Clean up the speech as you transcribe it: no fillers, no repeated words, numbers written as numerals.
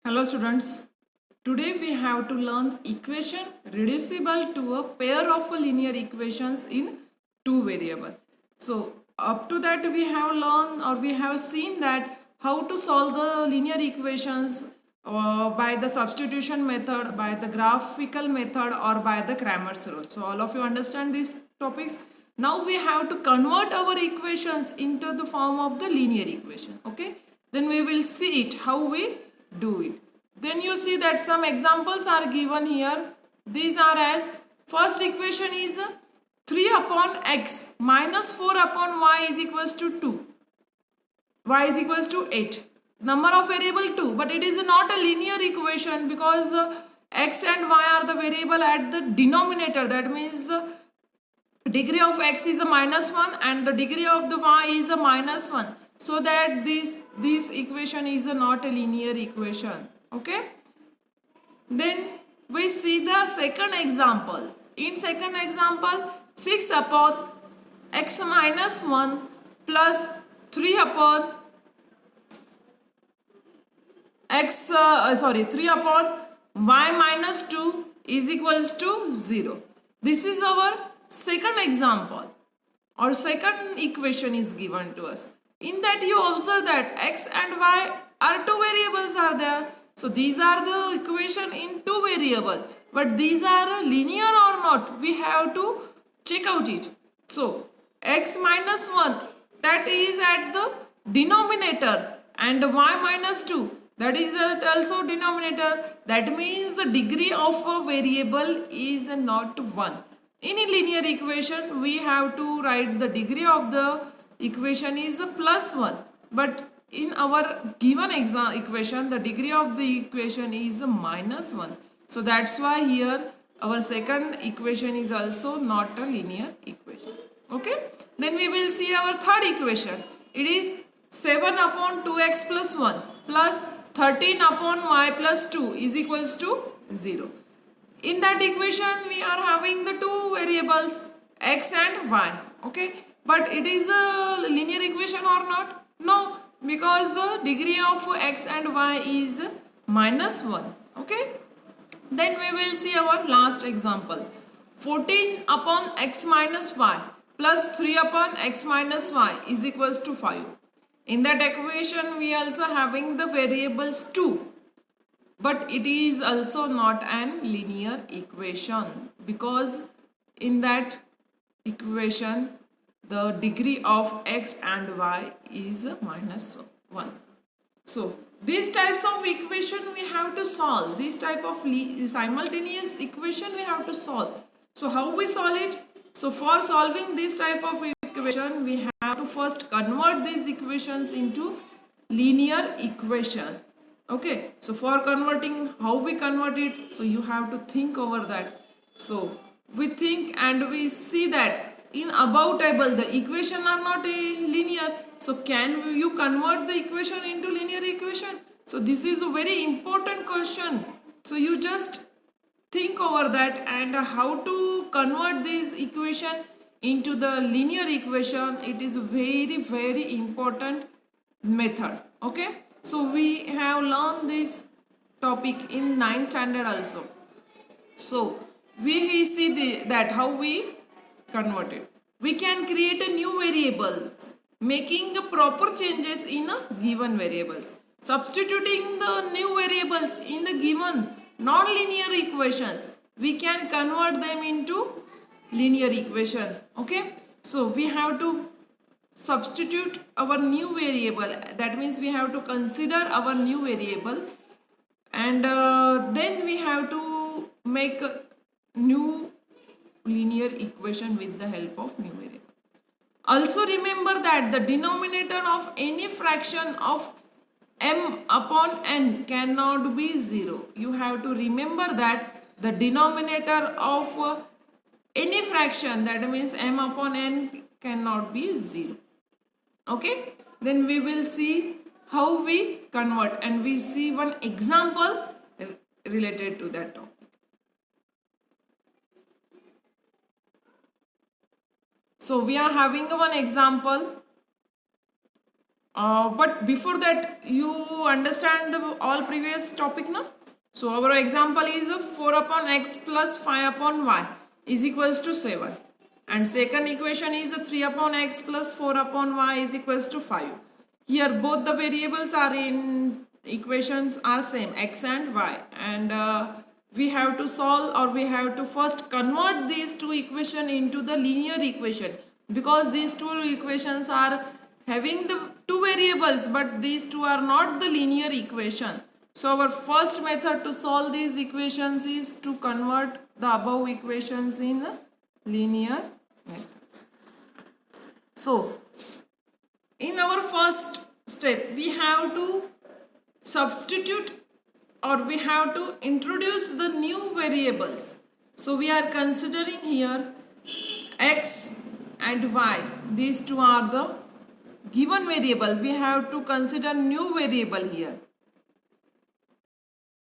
Hello students, today we have to learn equation reducible to a pair of linear equations in two variable. So up to that we have learned or we have seen that how to solve the linear equations by the substitution method, by the graphical method or by the Cramer's rule. So all of you understand these topics. Now we have to convert our equations into the form of the linear equation. Okay, then we will see it how we do it. Then you see that some examples are given here. These are as first equation is 3 upon x minus 4 upon y is equals to 2. Y is equals to 8. Number of variable 2, but it is not a linear equation because x and y are the variable at the denominator. That means the degree of x is a minus 1 and the degree of the y is a minus 1. So that this equation is not a linear equation. Okay. Then we see the second example. In second example, 6 upon x minus 1 plus 3 upon 3 upon y minus 2 is equals to 0. This is our second example or second equation is given to us. In that you observe that x and y are two variables are there. So these are the equation in two variable, but these are linear or not, we have to check out it. So x minus 1, that is at the denominator, and y minus 2, that is also denominator. That means the degree of a variable is not 1. In a linear equation we have to write the degree of the equation is plus 1, but in our given equation the degree of the equation is minus 1. So that's why here our second equation is also not a linear equation. Okay, then we will see our third equation. It is 7 upon 2x plus 1 plus 13 upon y plus 2 is equals to 0. In that equation we are having the two variables x and y. Okay, but it is a linear equation or not? No, because the degree of x and y is minus 1. Okay, then we will see our last example. 14 upon x minus y plus 3 upon x minus y is equals to 5. In that equation we also having the variables 2, but it is also not an linear equation because in that equation the degree of x and y is minus 1. So these types of equation we have to solve. This type of simultaneous equation we have to solve. So how we solve it? So for solving this type of equation we have to first convert these equations into linear equation. Okay, so for converting, how we convert it? So you have to think over that. So we think and we see that in above table the equation are not linear. So can you convert the equation into linear equation? So this is a very important question. So you just think over that and how to convert this equation into the linear equation. It is a very important method. Okay, so we have learned this topic in 9th standard also. So we see that how we convert it. We can create a new variables, making proper changes in a given variables, substituting the new variables in the given non-linear equations. We can convert them into linear equation. Okay, so we have to substitute our new variable. That means we have to consider our new variable, and then we have to make a new linear equation with the help of new variable. Also remember that the denominator of any fraction of m upon n cannot be 0. You have to remember that the denominator of any fraction, that means m upon n, cannot be 0. Okay, then we will see how we convert and we see one example related to that topic. So we are having one example But before that, you understand the all previous topic now. So our example is 4 upon x plus 5 upon y is equals to 7. And second equation is 3 upon x plus 4 upon y is equals to 5. Here both the variables are in equations are same, x and y. And we have to solve, or we have to first convert these two equations into the linear equation, because these two equations are having the two variables, but these two are not the linear equation. So our first method to solve these equations is to convert the above equations in a linear method. So in our first step, we have to substitute, or we have to introduce the new variables. So we are considering here x and y. These two are the given variable. We have to consider new variable here.